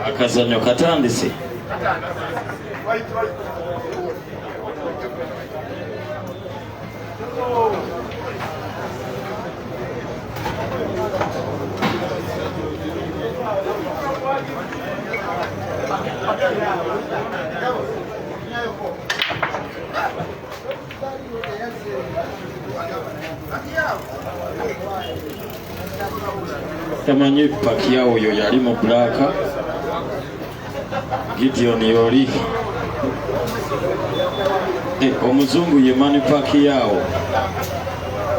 Akazanyo katandise. Tamanyi Pacquiao yo yali mu Bulaga, Gideon yoli omuzungu ye Manny Pacquiao,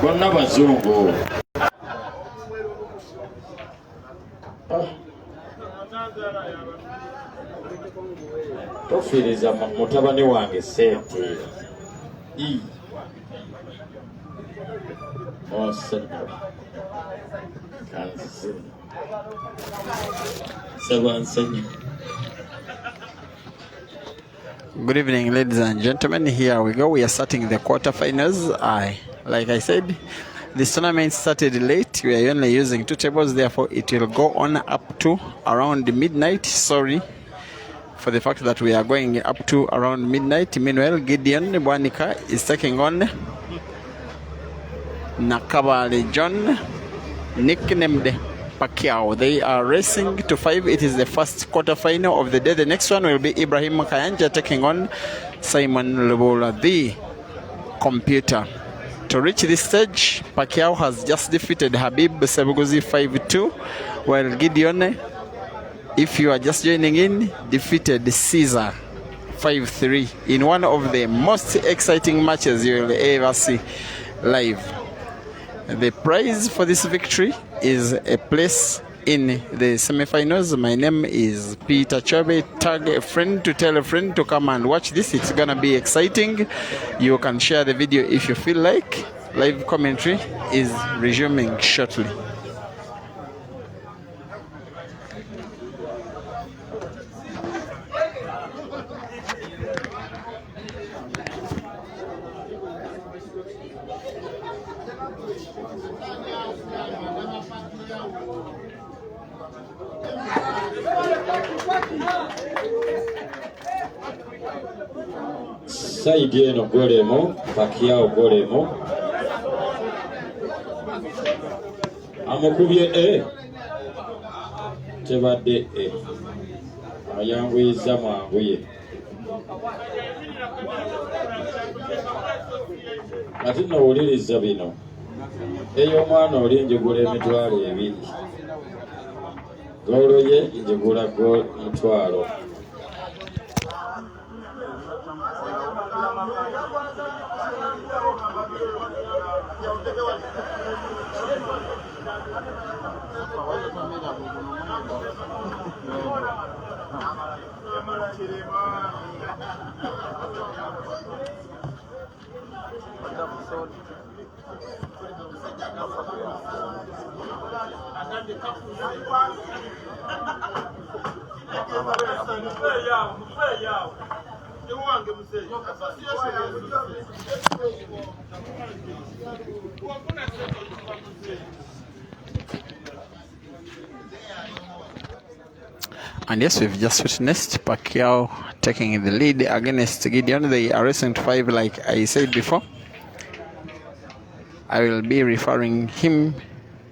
bonna bazungu. Tofiriza mutabani wange sente Good evening, ladies and gentlemen. Here we go. We are starting the quarterfinals. Like I said, this tournament started late. We are only using 2 tables, therefore it will go on up to around midnight. Sorry for the fact that we are going up to around midnight. Meanwhile, Gideon Bwanika is taking on Nakabale John, nicknamed Pacquiao. They are racing to 5. It is the first quarterfinal of the day. The next one will be Ibrahim Kayanja taking on Simon Lubola, the computer. To reach this stage, Pacquiao has just defeated Habib Sebuguzi 5-2, while Gideon, if you are just joining in, defeated Caesar 5-3 in one of the most exciting matches you will ever see live. The prize for this victory is a place in the semifinals. My name is Peter Chobe. Tag a friend to tell a friend to come and watch this. It's gonna be exciting. You can share the video if you feel like. Live commentary is resuming shortly. Saidi eno golemo, Pacquiao golemo. Amukubye tebadde ayanguyiza mwanguye. Ati nowuliriza bino. Ey'omwana oli njigula emitwalo 2. Goolo ye njigula mutwalo. And yes, we've just witnessed Pacquiao taking the lead against Gideon. They are racing to 5, like I said before. I will be referring him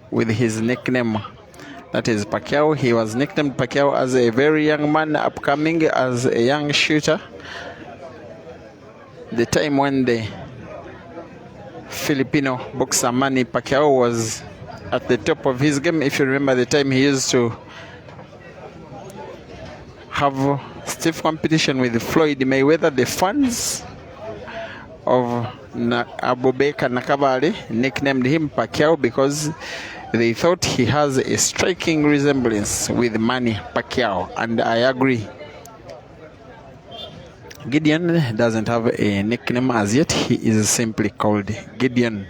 with his nickname. That is Pacquiao. He was nicknamed Pacquiao as a very young man, upcoming as a young shooter. The time when the Filipino boxer Manny Pacquiao was at the top of his game. If you remember the time he used to have stiff competition with Floyd Mayweather, the fans of Abubakar Nakabale nicknamed him Pacquiao because they thought he has a striking resemblance with Manny Pacquiao, and I agree. Gideon doesn't have a nickname as yet. He is simply called Gideon.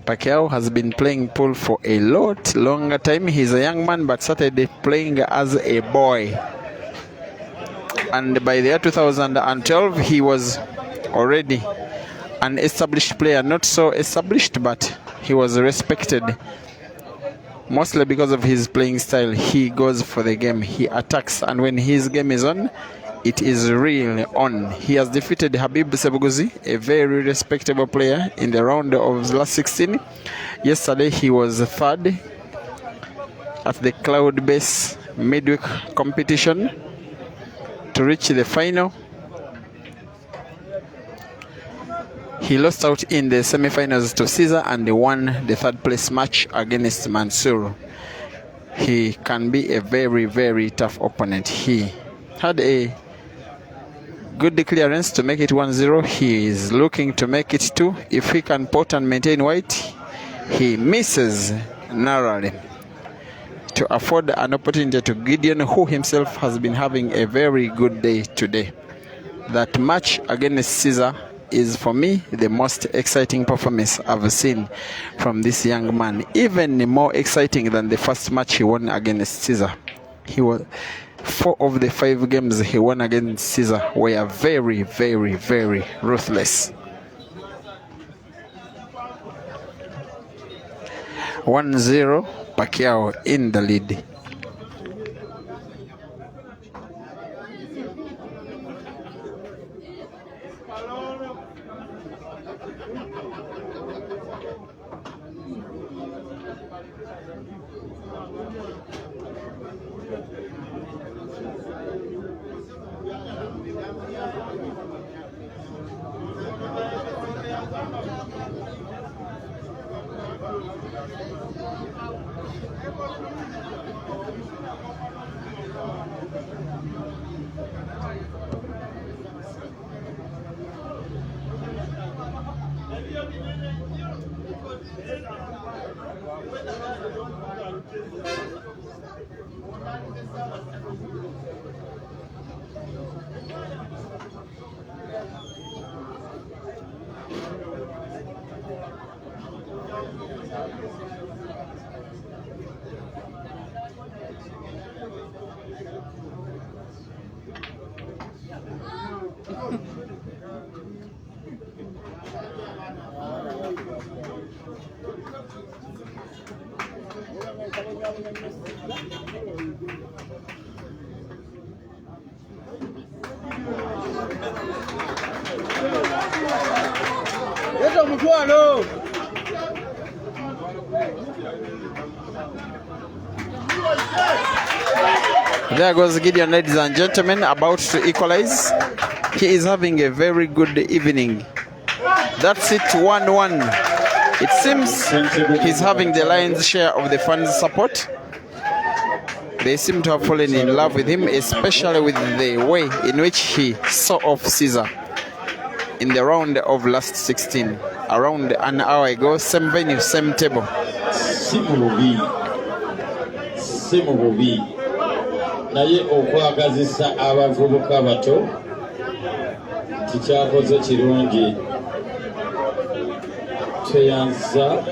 Pacquiao has been playing pool for a lot longer time. He's a young man but started playing as a boy. And by the year 2012, he was already an established player. Not so established, but he was respected mostly because of his playing style. He goes for the game, he attacks, and when his game is on, it is really on. He has defeated Habib Sebuguzi, a very respectable player, in the round of last 16. Yesterday he was third at the Cloud Base midweek competition to reach the final. He lost out in the semi-finals to Caesar and won the third place match against Mansour. He can be a very, very tough opponent. He had a good clearance to make it 1-0. He is looking to make it 2. If he can pot and maintain white, he misses narrowly to afford an opportunity to Gideon, who himself has been having a very good day today. That match against Caesar is, for me, the most exciting performance I've seen from this young man. Even more exciting than the first match he won against Caesar. He was 4 of the 5 games he won against Caesar were very, very, very ruthless. 1-0, Pacquiao in the lead. There goes Gideon, ladies and gentlemen, about to equalize. He is having a very good evening. That's it, 1-1. It seems he's having the lion's share of the fans' support. They seem to have fallen in love with him, especially with the way in which he saw off Caesar in the round of last 16. Around an hour ago, same venue, same table. Naye okwagazisa abavubuka bato tikyakoze kirungi. Tweyanza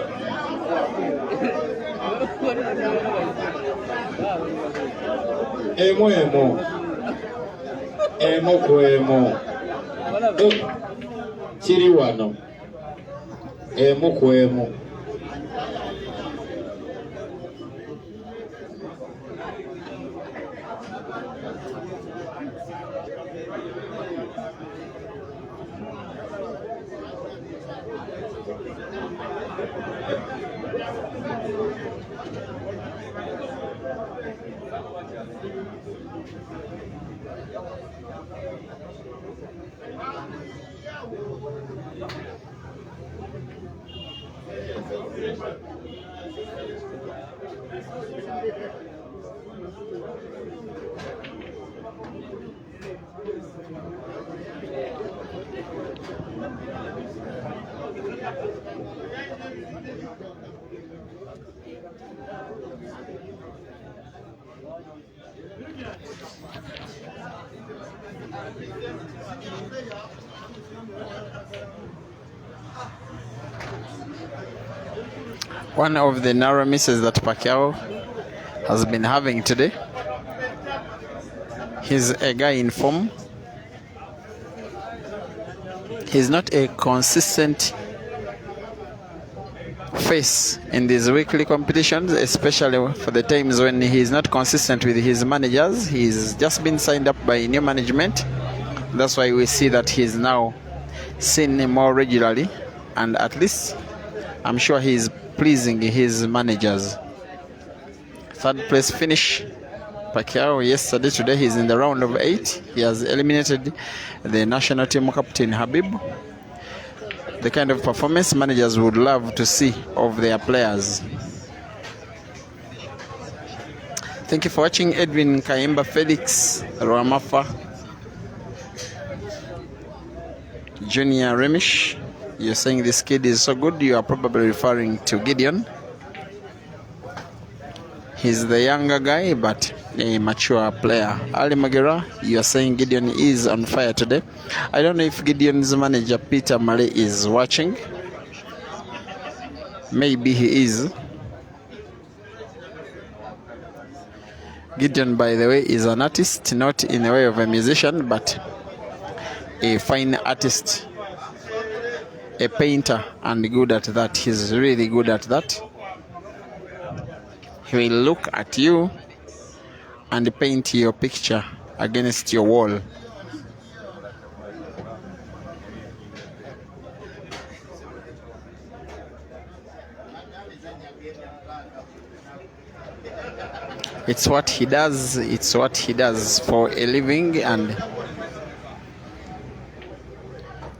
emu ku emu kiri wano, emu ku emu. One of the narrow misses that Pacquiao has been having today. He's a guy in form. He's not a consistent face in these weekly competitions, especially for the times when he is not consistent with his managers. He's just been signed up by new management. That's why we see that he's now seen more regularly, and at least I'm sure he's pleasing his managers. Third place finish, Pacquiao yesterday. Today he's in the round of 8. He has eliminated the national team captain Habib. The kind of performance managers would love to see of their players. Thank you for watching. Edwin Kayemba, Felix Ramafa, Junior Remish. You're saying this kid is so good. You are probably referring to Gideon. He's the younger guy, but a mature player. Ali Magera, you are saying Gideon is on fire today. I don't know if Gideon's manager Peter Male is watching. Maybe he is. Gideon, by the way, is an artist, not in the way of a musician, but a fine artist, a painter, and good at that. He's really good at that. He will look at you and paint your picture against your wall. It's what he does. It's what he does for a living, and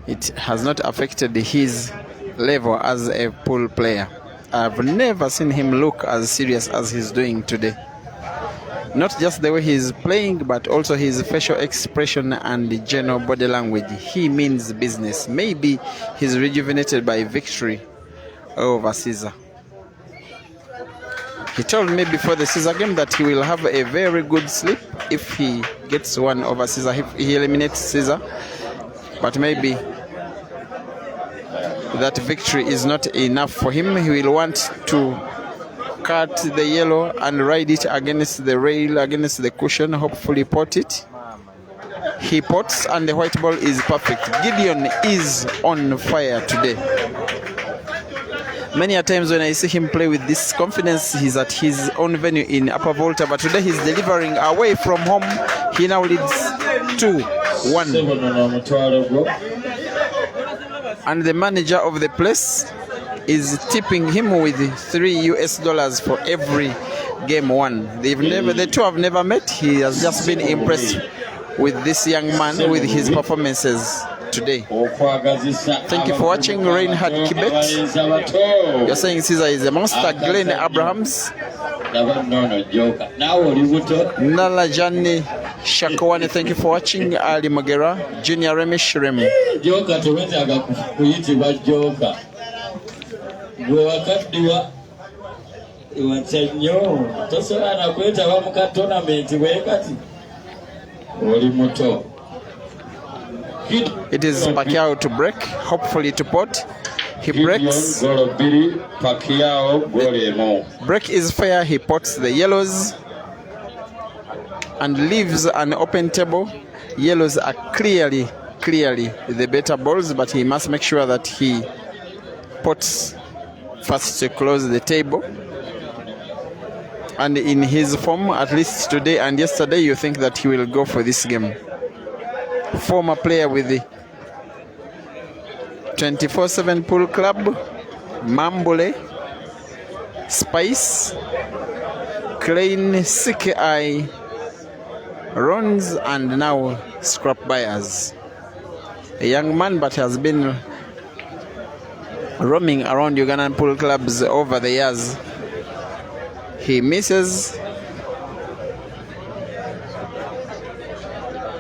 it has not affected his level as a pool player. I've never seen him look as serious as he's doing today. Not just the way he's playing, but also his facial expression and general body language. He means business. Maybe he's rejuvenated by victory over Caesar. He told me before the Caesar game that he will have a very good sleep if he gets one over Caesar, if he eliminates Caesar. But maybe that victory is not enough for him. He will want to cut the yellow and ride it against the rail, against the cushion, hopefully pot it. He pots and the white ball is perfect. Gideon is on fire today. Many a times when I see him play with this confidence, he's at his own venue in Upper Volta, but today he's delivering away from home. He now leads 2-1. And the manager of the place is tipping him with $3 for every game won. The two have never met. He has just been impressed with this young man, with his performances today. Thank you for watching. Reinhard Kibet, you're saying Caesar is a monster. Glenn Abrahams, Nala Jani Shakowani, thank you for watching. Ali Magera, Junior Remish Rem. Joka tuweza kuyitibwa joka. Gwe wakaddiwa iwansa nnyo tosobola na kwetaba mu ka tournament bwe kati oli muto. It is Pacquiao to break, hopefully to pot. He breaks. Break is fair. He pots the yellows and leaves an open table. Yellows are clearly the better balls, but he must make sure that he pots first to close the table. And in his form, at least today and yesterday, you think that he will go for this game. Former player with the 24/7 Pool Club, Mambole, Spice, Klein, Sike Eye, Rons, and now Scrap Buyers. A young man, but has been roaming around Ugandan pool clubs over the years. He misses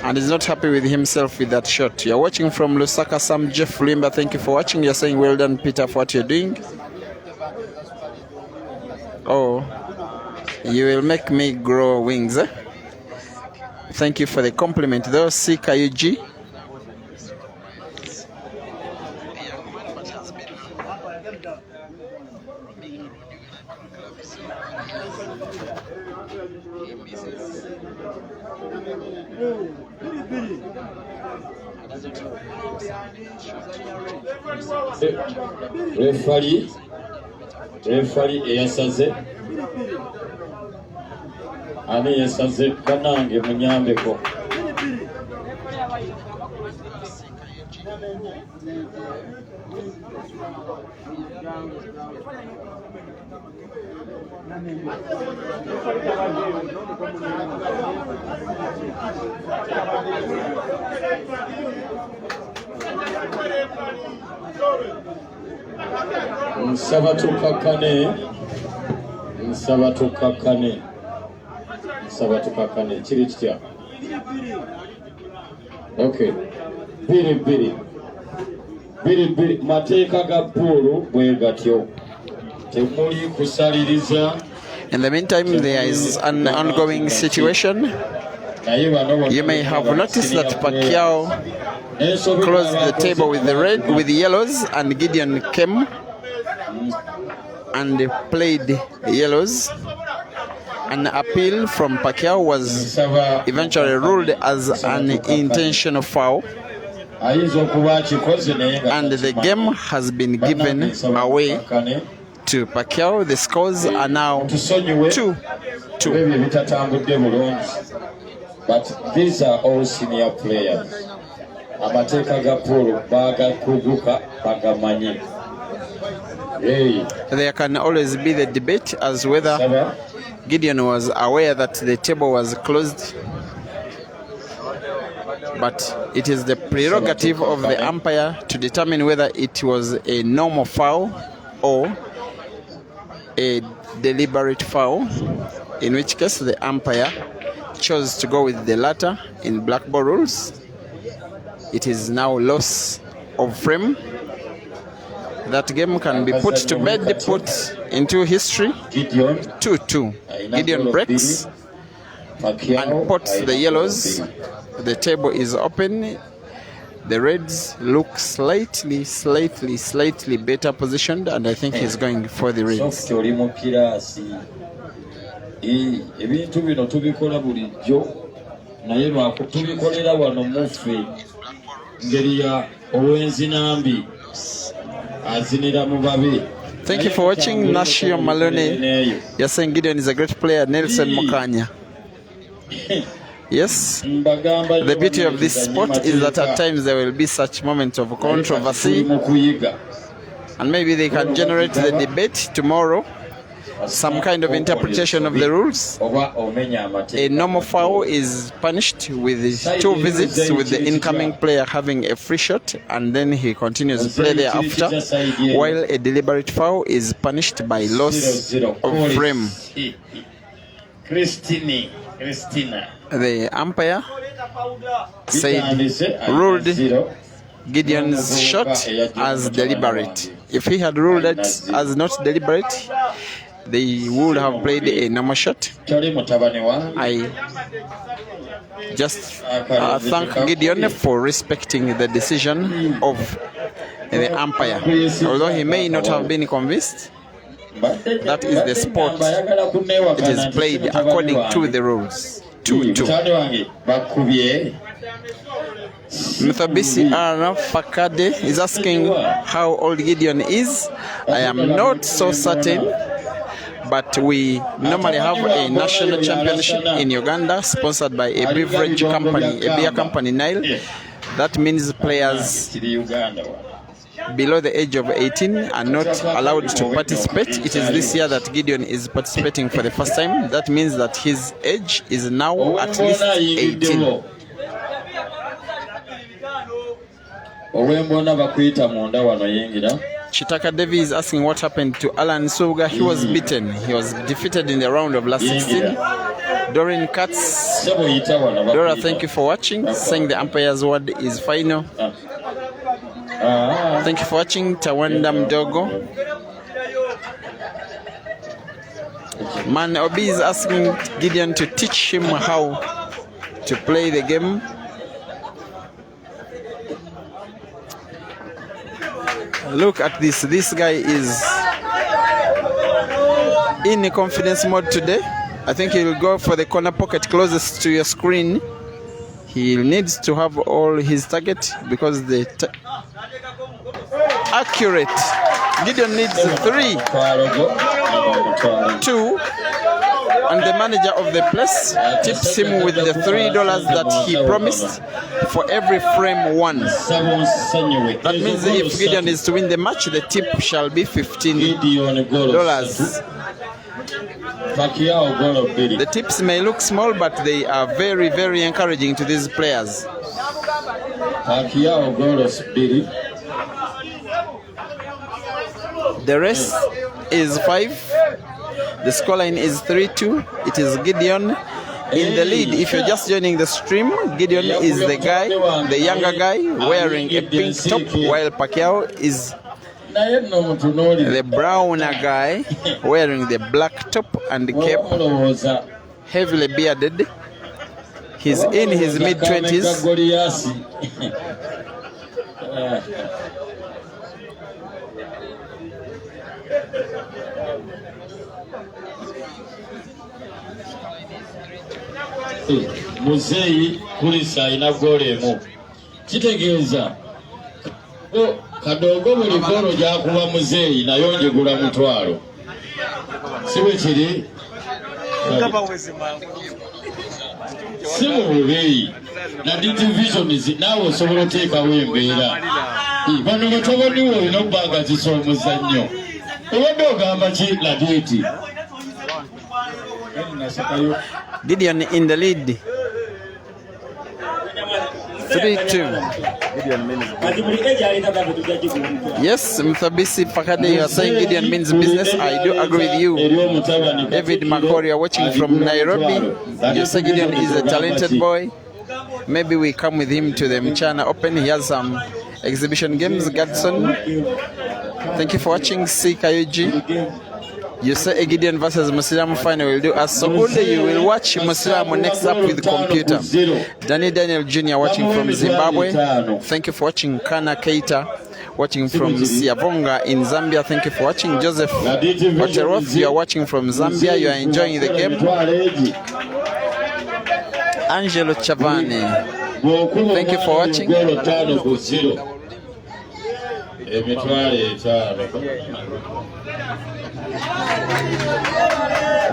and is not happy with himself with that shot. You're watching from Lusaka, Sam Jeff Limba. Thank you for watching. You're saying well done, Peter, for what you're doing. Oh, you will make me grow wings, eh? Thank you for the compliment though. CKUG. Referee Referee eyasaze. Ani eyasaze kanange munyambeko. Nsaba tukakane kiri kitya. Okay. Biri mateeka ga poolo bwe gatyo. Temuli kusaliriza. In the meantime, there is an ongoing situation. You may have noticed that Pacquiao closed the table with the yellows, and Gideon came and played yellows. An appeal from Pacquiao was eventually ruled as an intentional foul, and the game has been given away to Pacquiao. The scores are now 2-2. But these are all senior players. Amateka gapolo baga kuguka bagamanyi. There can always be the debate as whether Gideon was aware that the table was closed, but it is the prerogative of the umpire to determine whether it was a normal foul or a deliberate foul, in which case the umpire chose to go with the latter. In black ball rules, it is now loss of frame. That game can be put to bed, put into history. 2-2. Gideon breaks and puts the yellows. The table is open. The Reds look slightly better positioned, and I think he's going for the Reds. Ebintu bino tubikola bulijjo naye tubikolera wano muffe ngeri ya owenzinambi azinira mu babe. Thank you for watching. Nashio Malone, you're saying Gideon is a great player. Nelson Mukanya. Yes, the beauty of this sport is that at times there will be such moments of controversy, and maybe they can generate the debate tomorrow. Some kind of interpretation of the rules. A normal foul is punished with 2 visits, with the incoming player having a free shot, and then he continues to play thereafter, while a deliberate foul is punished by loss of frame. The umpire ruled Gideon's shot as deliberate. If he had ruled it as not deliberate, they would have played a normal shot. I just thank Gideon for respecting the decision of the umpire. Although he may not have been convinced, that is the sport. It is played according to the rules. 2-2. Mthabisi Arna Fakade is asking how old Gideon is. I am not so certain, but we normally have a national championship in Uganda sponsored by a beverage company, a beer company, Nile. That means players below the age of 18 are not allowed to participate. It is this year that Gideon is participating for the first time. That means that his age is now at least 18. Chitaka Devi is asking what happened to Alan Suga. He was beaten. He was defeated in the round of last 16. Doreen Katz. Dora, thank you for watching. Saying the umpire's word is final. Thank you for watching. Tawanda Mdogo. Man Obi is asking Gideon to teach him how to play the game. Look at this. This guy is in a confidence mode today. I think he will go for the corner pocket closest to your screen. He needs to have all his target because the accurate. Gideon needs 3, 2, and the manager of the place tips him with the $3 that he promised for every frame won. That means if Gideon is to win the match, the tip shall be $15. The tips may look small, but they are very, very encouraging to these players. The race is 5. The scoreline is 3-2. It is Gideon in the lead. If you're just joining the stream, Gideon is the guy, the younger guy, wearing a pink top, while Pacquiao is the browner guy, wearing the black top and cape, heavily bearded. He's in his mid-20s. Muzeyi kulisa ina golemu kitegeeza kadogo buli golo gyakuba muzeyi nayo njegula mutwalo siwe kiri si mu bubeeyi na divisions naawe osobola oteekawo embeera bano batoboniwo olina okuba nga zisa omuzannyo obadde ogamba ki laditi. Gideon in the lead. 3-2. Yes, Mthabisi Pakade, you are saying Gideon means business. I do agree with you. David Makori, watching from Nairobi. You say Gideon is a talented boy. Maybe we come with him to the Mchana Open. He has some exhibition games. Gadson, thank you for watching. C. Kayuji. You say a Gideon versus Muslim final will do us so good. You will watch Muslim next up with computer. Danny Daniel Jr. watching from Zimbabwe. Thank you for watching. Kana Keita watching from Siavonga in Zambia. Thank you for watching. Joseph Wateroth, you are watching from Zambia. You are enjoying the game. Angelo Chavani, thank you for watching.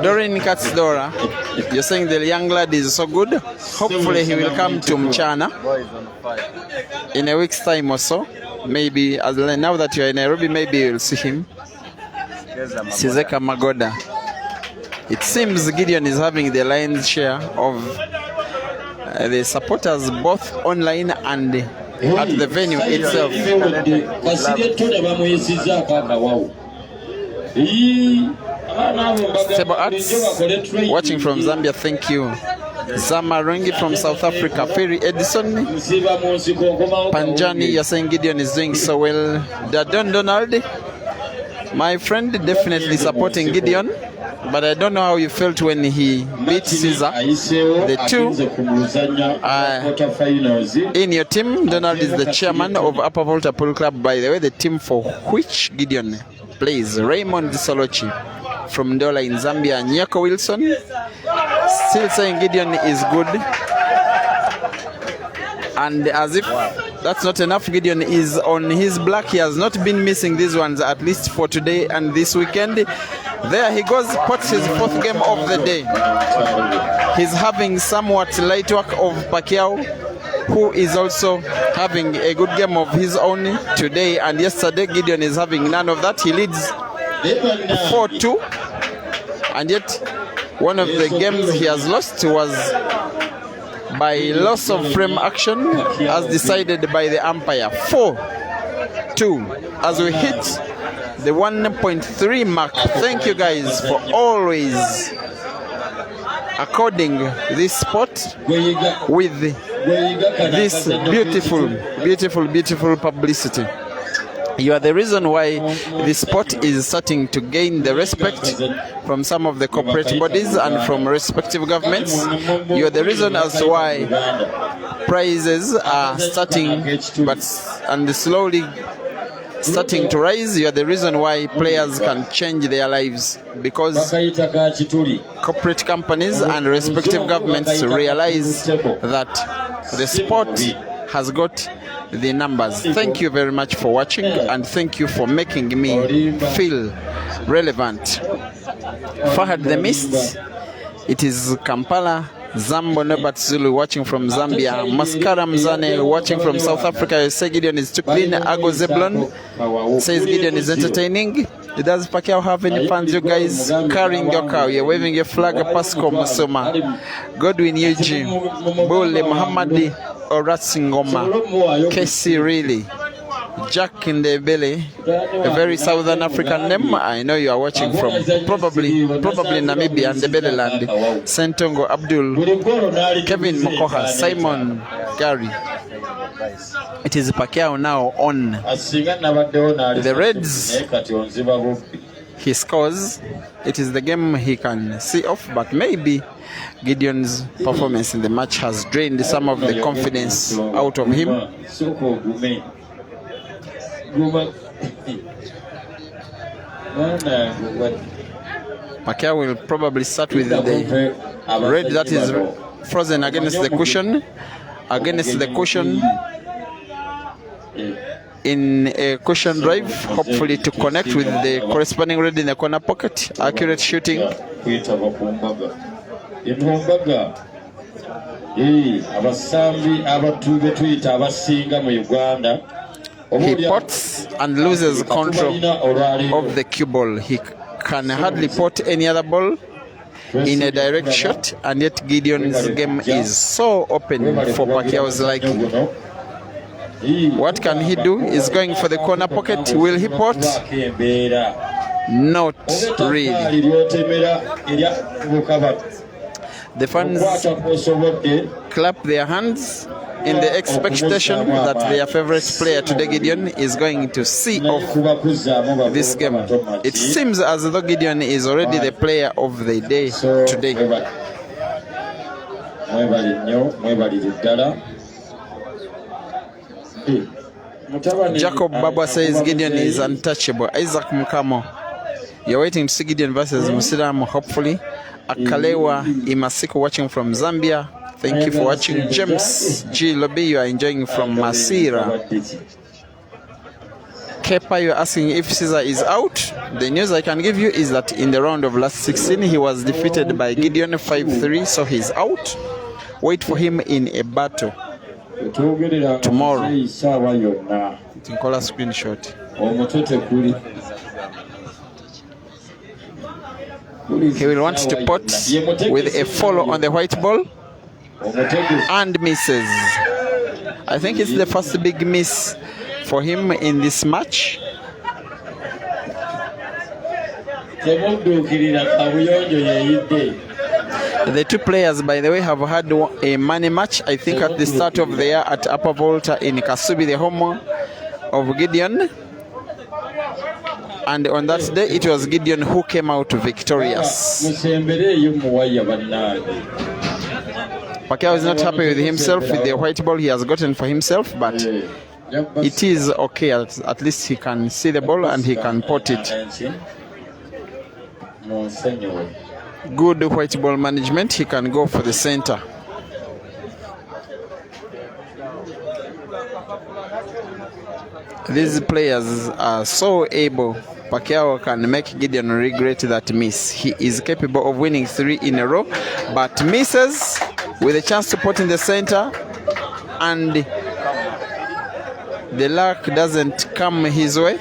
Doreen Katzdora, you're saying the young lad is so good. Hopefully he will come to Mchana in a week's time or so. Maybe now that you're in Nairobi, maybe you'll see him. Sizeka Magoda. It seems Gideon is having the lion's share of the supporters both online and at the venue itself. Stable Arts, watching from Zambia, thank you. Zamarangi from South Africa. Ferry Edison, Panjani, you're saying Gideon is doing so well. Dadon Donald, my friend, definitely supporting Gideon, but I don't know how you felt when he beat Caesar. The two in your team. Donald is the chairman of Upper Volta Pool Club, by the way, the team for which Gideon plays. Raymond Solochi from Ndola in Zambia. Nyako Wilson still saying Gideon is good, and as if that's not enough, Gideon is on his black. He has not been missing these ones, at least for today and this weekend. There he goes, puts his 4th game of the day. He's having somewhat light work of Pacquiao, who is also having a good game of his own today and yesterday. Gideon is having none of that. He leads 4-2, and yet one of the games he has lost was by loss of frame action as decided by the umpire. 4-2 as we hit the 1.3 mark. Thank you guys for always according this spot with this beautiful publicity. You are the reason why this sport is starting to gain the respect from some of the corporate bodies and from respective governments. You are the reason as to why prizes are starting and slowly starting to rise. You are the reason why players can change their lives, because corporate companies and respective governments realize that the sport has got the numbers. Thank you very much for watching, and thank you for making me feel relevant. Fahad the Mist, it is Kampala. Zambo Nobat Zulu watching from Zambia. Maskara Mzane watching from South Africa. You say Gideon is too clean. Ago Zeblon says Gideon is entertaining. Does Pacquiao have any fans? You guys carrying your cow, you're waving your flag. Pasco Musoma, Godwin Eugene, Bole Muhammadi, Oratsingoma, Casey Really, Jack in the belly, a very Southern African name. I know you are watching from probably Namibia and the Bellyland. Sentongo Abdul, Kevin Mokoha, Simon Gary. It is Pacquiao now on the Reds. He scores. It is the game he can see off, but maybe Gideon's performance in the match has drained some of the confidence out of him. Pacquiao will probably start with the red that is frozen against the cushion. In a cushion drive, hopefully to connect with the corresponding red in the corner pocket. Accurate shooting. He pots and loses control of the cue ball. He can hardly pot any other ball in a direct shot, and yet Gideon's game is so open for Pacquiao's liking. What can he do? He's going for the corner pocket. Will he pot? Not really. The fans clap their hands in the expectation that their favorite player today, Gideon, is going to see off this game. It seems as though Gideon is already the player of the day today. Jacob Baba says Gideon is untouchable. Isaac Mukamo, you're waiting to see Gideon versus Musidamu, hopefully. Akalewa Imasiko watching from Zambia. Thank you for watching. James G. Lobby, you are enjoying from Masira. Kepa, you're asking if Caesar is out. The news I can give you is that in the round of last 16, he was defeated by Gideon 5-3, so he's out. Wait for him in a battle tomorrow. Call a screenshot. He will want to pot with a follow on the white ball and misses. I think it's the first big miss for him in this match. The two players, by the way, have had a money match, I think, at the start of the year at Upper Volta in Kasubi, the home of Gideon. And on that day, it was Gideon who came out victorious. Pacquiao is not happy with himself, with the white ball he has gotten for himself, but it is okay. At least he can see the ball and he can pot it. Good white ball management. He can go for the center. These players are so able. Pacquiao can make Gideon regret that miss. He is capable of winning 3 in a row, but misses with a chance to put in the center, and the luck doesn't come his way.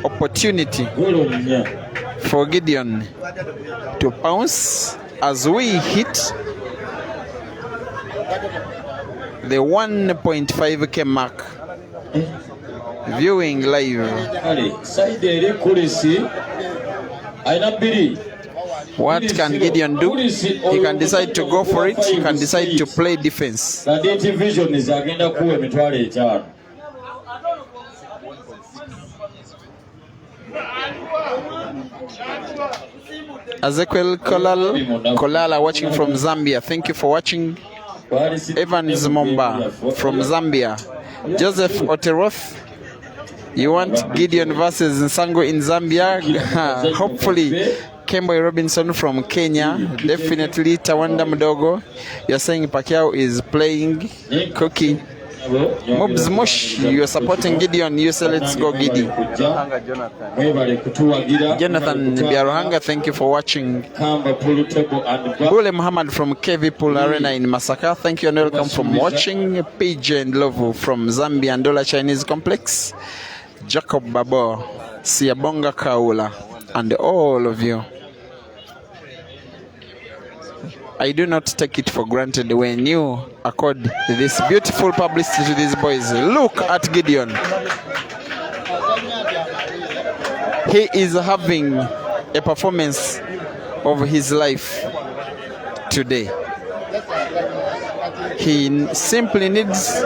Opportunity for Gideon to pounce as we hit the 1.5K mark. Viewing live. What can Gideon do? He can decide to go for it. He can decide to play defense. Ezekiel Kolala watching from Zambia. Thank you for watching. Evans Momba from Zambia. Joseph Oteroth, you want Gideon versus Nsango in Zambia? Hopefully Kemboy Robinson from Kenya. Definitely Tawanda Mdogo. You're saying Pacquiao is playing cookie. Mobs Mosh, you're supporting Gideon. You say let's go Giddy. Jonathan Biaruhanga, thank you for watching. Bule Muhammad from KV Pool Arena in Masaka, thank you and welcome from watching. PJ and Lovu from Zambia and Dola Chinese Complex. Jacob Babo, Siabonga Kaula, and all of you. I do not take it for granted when you accord this beautiful publicity to these boys. Look at Gideon. He is having a performance of his life today. He simply needs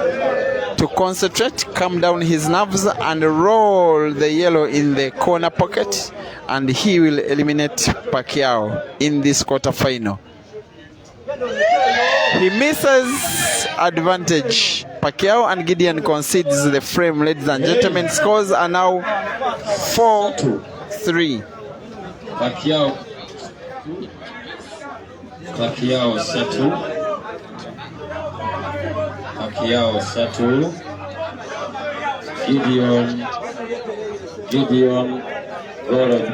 to concentrate, calm down his nerves, and roll the yellow in the corner pocket, and he will eliminate Pacquiao in this quarterfinal. He misses advantage. Pacquiao and Gideon concedes the frame, ladies and gentlemen. Scores are now 4-3. Pacquiao settle. Pacquiao settle. Gideon.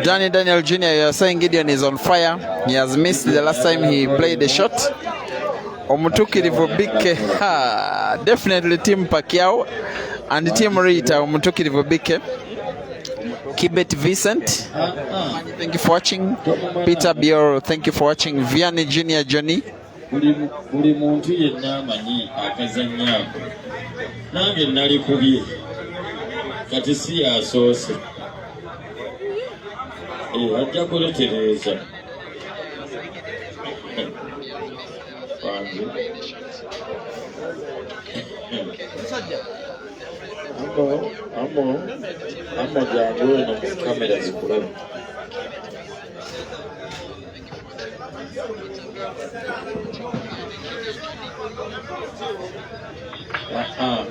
Danny Daniel Jr., you're saying Gideon is on fire. He has missed the last time he played a shot. Omutukirivu Bike, definitely Team Pacquiao and Team Rita. Omutukirivu Bike. Kibet Vincent, thank you for watching. Peter Bioro, thank you for watching. Vianney Junior Johnny. Buli muntu yenna amanyi akazannyako. Nange nali kubye. Kati si yasoose. Ajja kuletereza. Amo jangu eno kamera zikulabe.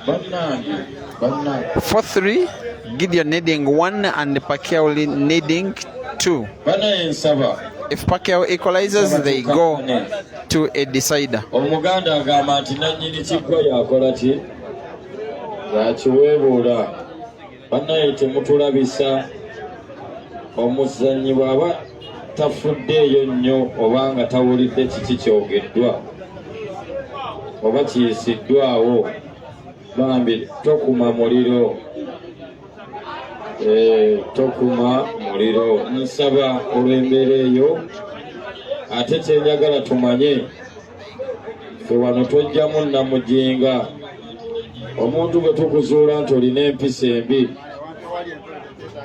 Bannange. 4-3. Gideon needing 1 and Pacquiao needing 2. If Pacquiao equalizes, they go to a decider. Omuganda agamba nti nannyini kikko yakola ki? Yakiweebuula. Bannaye temutulabisa. Omuzannyi bw'aba tafuddeeyo nnyo oba nga tawulidde kiki kyogeddwa oba kiyisiddwawo, bambi tokuma muliro. Tokuma muliro. Nsaba olw'embeera eyo. Ate kyenjagala tumanye, ffe wano tojjamu namujinga. Omuntu bwe tukuzuula nti olina empisa embi,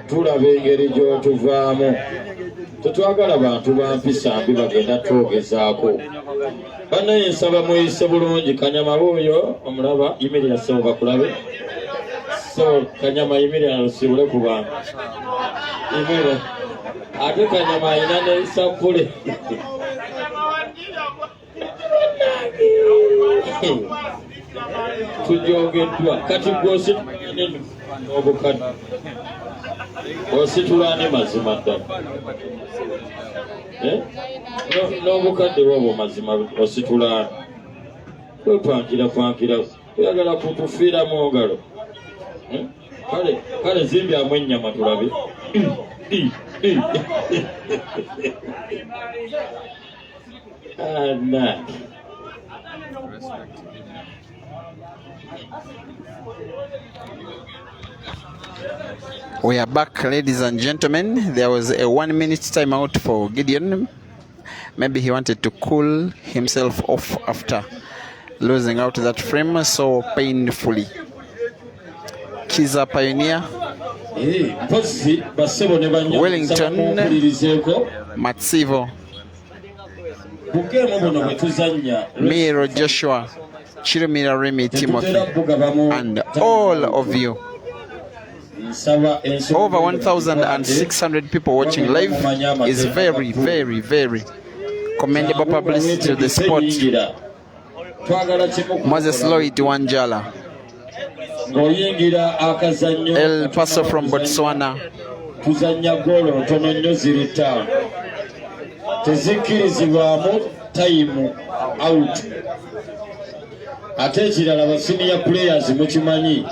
tulaba engeri gy'otuvaamu. Tetwagala bantu ba mpisa mbi bagenda twogezaako. Bannaye nsaba mweyise bulungi. Kanyama wuuyo omulaba yimirira ssebo bakulabe. So Kanyama yimirira lusibule ku bantu. Yimirira. Ate Kanyama alina ne sampule. Tujogeddwa. Kati gwosi obukadde. Ositula ne mazima ddala. N'obukadde bwobwo mazima ositula. Twankira. Tuyagala kutufiira mwogalo. Kale zimbyamu ennyama tulabe. We are back, ladies and gentlemen. There was a 1 minute timeout for Gideon. Maybe he wanted to cool himself off after losing out that frame so painfully. Kiza Pioneer, Wellington, Matsivo, Miro Joshua, Chirumira Remy Timothy, and all of you. Over 1,600 people watching live is very, very, very commendable publicity to the sport. Moses Lloyd Wanjala, El Paso from Botswana, tezikirizibwamu time out. Ate ekirala ba senior players mukimanyi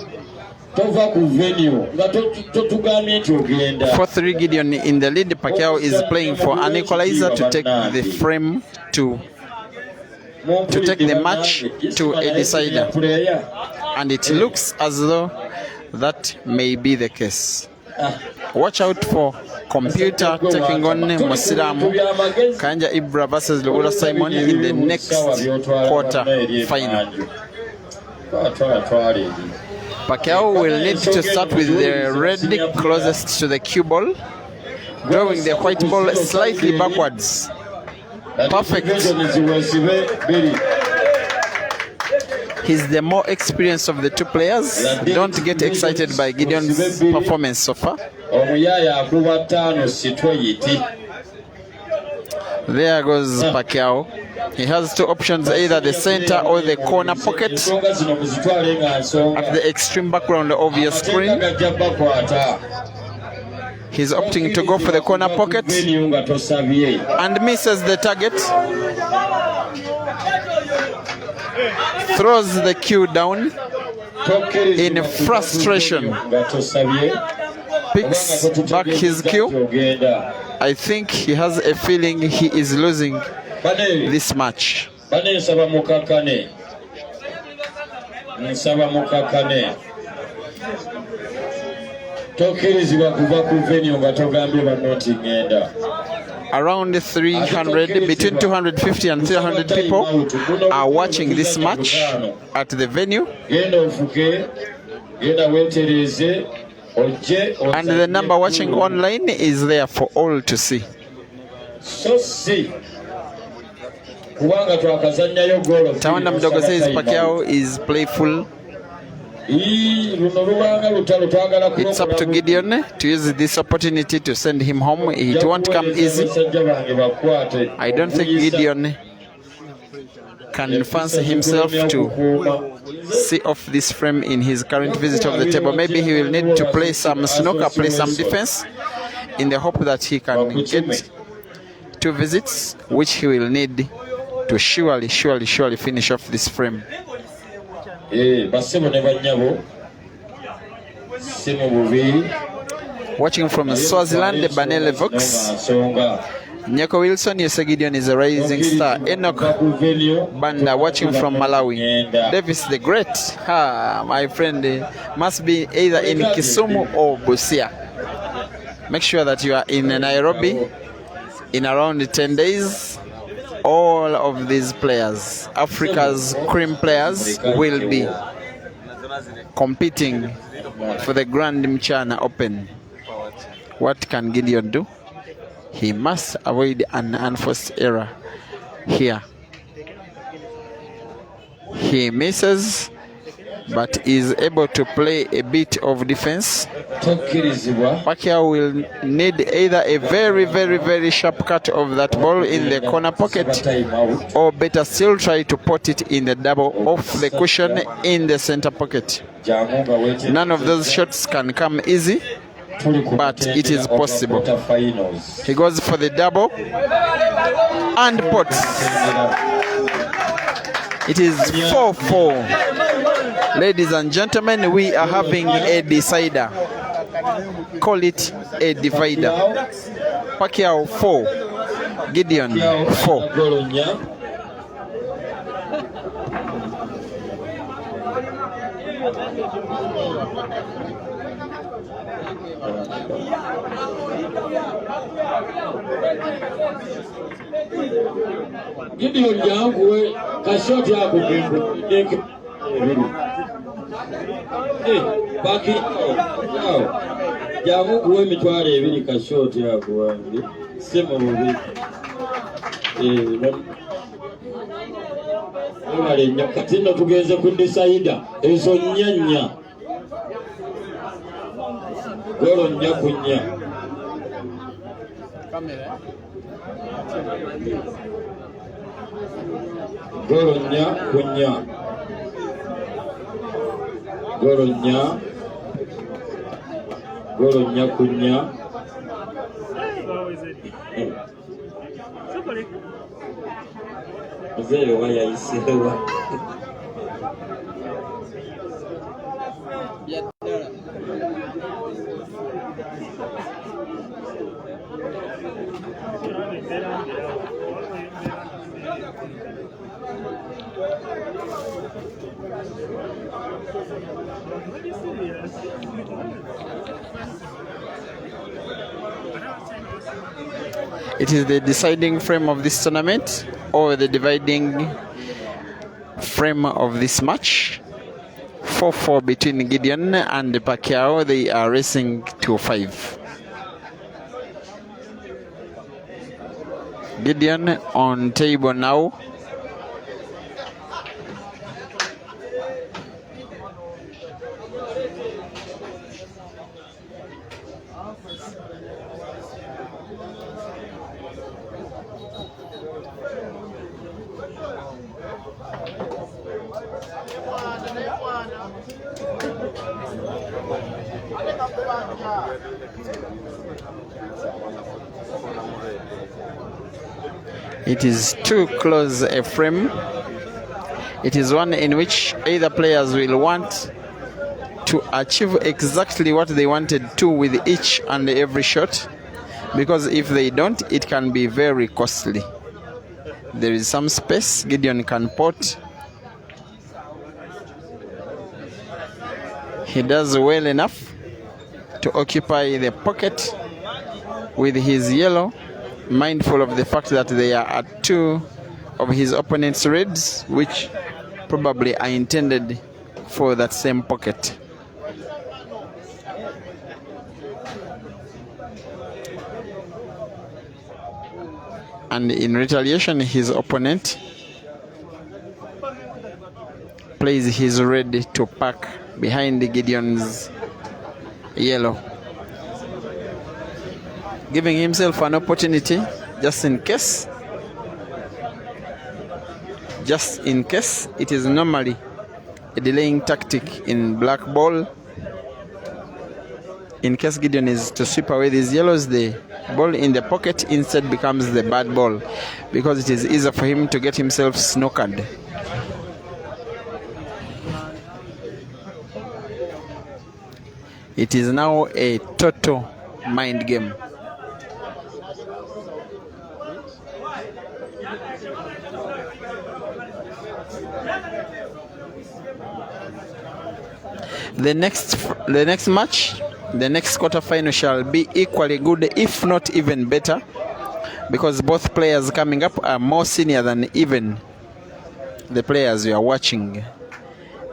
tova ku venue nga totugambye nti ogenda. 4-3 Gideon in the lead. Pacquiao is playing for an equalizer to take the frame to take the match to a decider, and it looks as though that may be the case. Watch out for Computer taking on Musiramu Kanja Ibra versus Lugula Simon in the next quarter final. Pacquiao will need to start with the red closest to the cue ball, drawing the white ball slightly backwards. Perfect. He's the more experienced of the two players. Don't get excited by Gideon's performance so far. There goes Pacquiao. He has two options, either the center or the corner pocket. At the extreme background of your screen, he's opting to go for the corner pocket and misses the target. Throws the cue down in frustration. Picks back his cue. I think he has a feeling he is losing this match. Around 300, between 250 and 300 people are watching this match at the venue. And the number watching online is there for all to see. Tawanda Mdogo says Pacquiao is playful. It's up to Gideon to use this opportunity to send him home. It won't come easy. I don't think Gideon can fancy himself to see off this frame in his current visit of the table. Maybe he will need to play some snooker, play some defense, in the hope that he can get 2 visits, which he will need to surely finish off this frame. Watching from Swaziland, Banele Vox. Nyako Wilson, Gideon is a rising star. Enoch Banda watching from Malawi. Davis the Great, my friend, must be either in Kisumu or Busia. Make sure that you are in Nairobi in around 10 days. All of these players, Africa's cream players, will be competing for the Grand Mchana Open. What can Gideon do? He must avoid an unforced error here. He misses, but is able to play a bit of defense. Pacquiao will need either a very sharp cut of that ball in the corner pocket, or better still try to put it in the double off the cushion in the center pocket. None of those shots can come easy, but it is possible. He goes for the double and puts. It is 4-4. Ladies and gentlemen, we are having a decider. Call it a divider. Pacquiao 4, Gideon 4. Gideon yanguwe kashoti yako ndeke baki yao yanguwe mitwale ebiri kashoti yako wangi sema mubi wale nyakatino tugenze kundisaida ezo nyanya golo nyakunya Goronya kunya. It is the deciding frame of this tournament, or the dividing frame of this match. 4-4 between Gideon and Pacquiao. They are racing to 5. Gideon on table now. It is too close a frame. It is one in which either players will want to achieve exactly what they wanted to with each and every shot, because if they don't, it can be very costly. There is some space. Gideon can pot. He does well enough to occupy the pocket with his yellow, mindful of the fact that they are at 2 of his opponent's reds, which probably are intended for that same pocket. And in retaliation, his opponent plays his red to pack behind Gideon's yellow, giving himself an opportunity just in case. Just in case. It is normally a delaying tactic in black ball. In case Gideon is to sweep away these yellows, the ball in the pocket instead becomes the bad ball, because it is easier for him to get himself snookered. It is now a total mind game. The next match, the next quarterfinal shall be equally good, if not even better, because both players coming up are more senior than even the players you are watching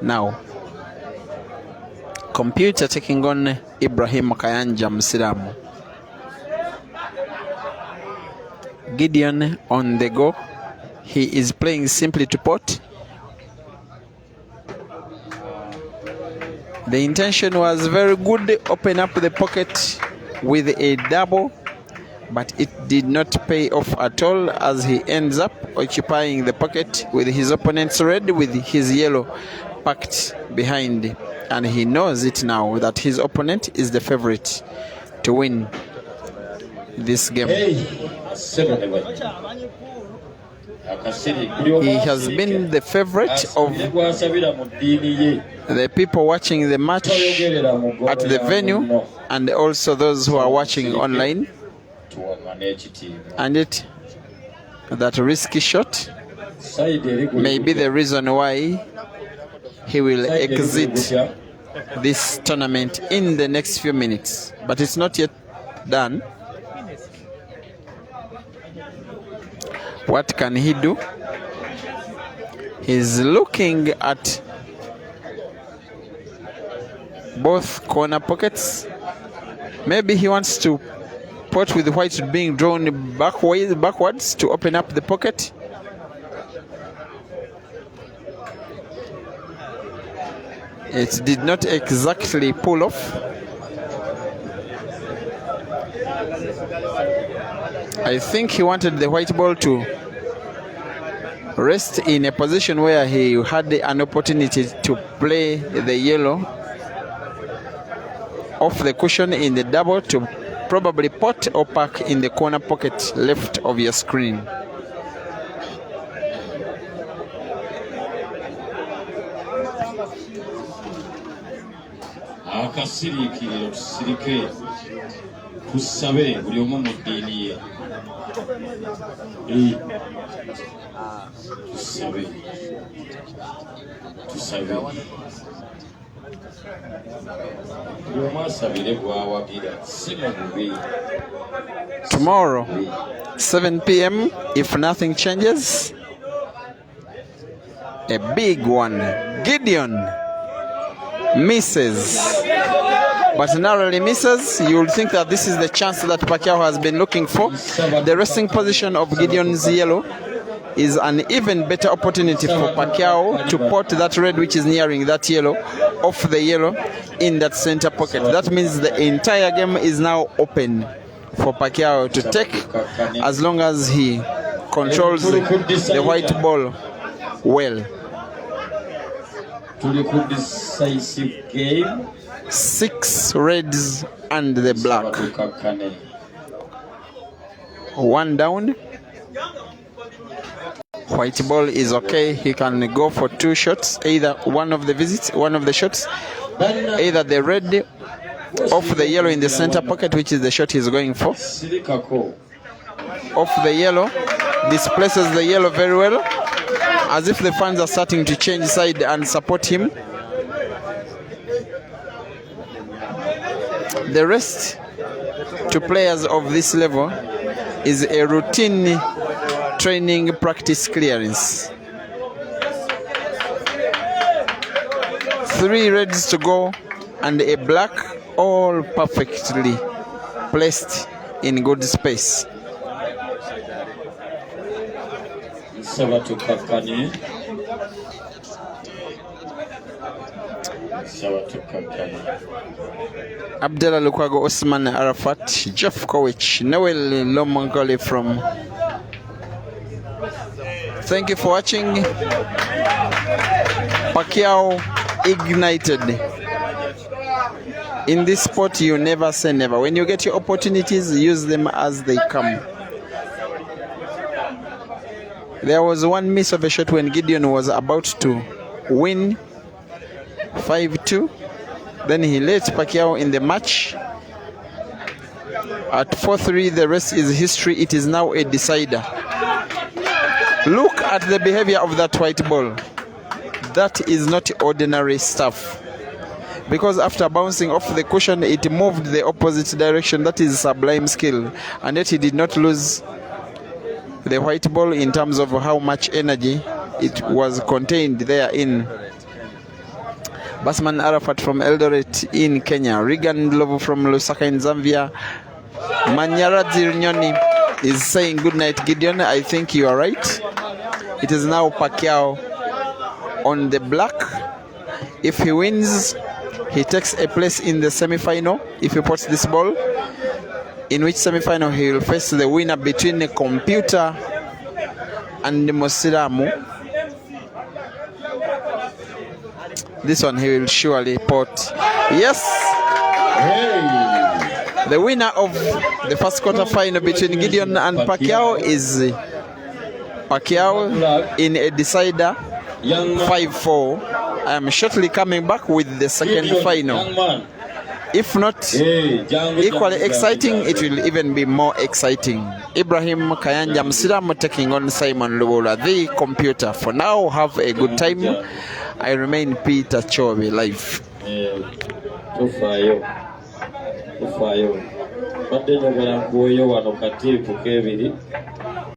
now. Computer taking on Ibrahim Kayanja Msiramu. Gideon on the go. He is playing simply to pot. The intention was very good, open up the pocket with a double, but it did not pay off at all, as he ends up occupying the pocket with his opponent's red, with his yellow packed behind. And he knows it now that his opponent is the favorite to win this game. He has been the favorite of the people watching the match at the venue, and also those who are watching online. And yet, that risky shot may be the reason why he will exit this tournament in the next few minutes. But it's not yet done. What can he do? He's looking at both corner pockets. Maybe he wants to pot with white being drawn backwards to open up the pocket. It did not exactly pull off. I think he wanted the white ball to rest in a position where he had an opportunity to play the yellow off the cushion in the double to probably pot or pack in the corner pocket left of your screen. akasiriikiriro tusirike tusabe buli omu mu ddiini ye tusabe buli omu asabire bw'awagira si mu bubi. Tomorrow 7 p.m. if nothing changes, a big one. Gideon misses, but narrowly misses. You will think that this is the chance that Pacquiao has been looking for. The resting position of Gideon's yellow is an even better opportunity for Pacquiao to pot that red which is nearing that yellow off the yellow in that center pocket. That means the entire game is now open for Pacquiao to take, as long as he controls the white ball well. Decisive game. 6 reds and the black. 1 down. White ball is okay. He can go for 2 shots, either one of the shots, either the red off the yellow in the center pocket, which is the shot he's going for. Off the yellow, displaces the yellow very well, as if the fans are starting to change side and support him. The rest to players of this level is a routine training practice clearance. 3 reds to go and a black, all perfectly placed in good space. Abdullah Lukwago, Osman Arafat, Jeff Kowich, Noel Lomangoli from. Thank you for watching. Pacquiao ignited. In this sport, you never say never. When you get your opportunities, use them as they come. There was one miss of a shot when Gideon was about to win 5-2. Then he let Pacquiao in the match. At 4-3, the rest is history. It is now a decider. Look at the behavior of that white ball. That is not ordinary stuff. Because after bouncing off the cushion, it moved the opposite direction. That is sublime skill. And yet he did not lose the white ball in terms of how much energy it was contained therein. Basman Arafat from Eldoret in Kenya. Regan Lovo from Lusaka in Zambia. Manyaradzi Nyoni is saying good night, Gideon. I think you are right. It is now Pacquiao on the black. If he wins, he takes a place in the semi-final. If he puts this ball, in which semi-final he will face the winner between the computer and the Mosiramu. This one he will surely pot. Yes! Hey. The winner of the first quarter final between Gideon and Pacquiao is Pacquiao in a decider 5-4. I am shortly coming back with the second final. If not equally exciting, it will even be more exciting. Ibrahim Kayanja Msiramu taking on Simon Lubola, the computer. For now, have a good time. I remain Peter Chobe live. Tufayo. Badde njagala nkuweeyo wano katiipu k'ebiri.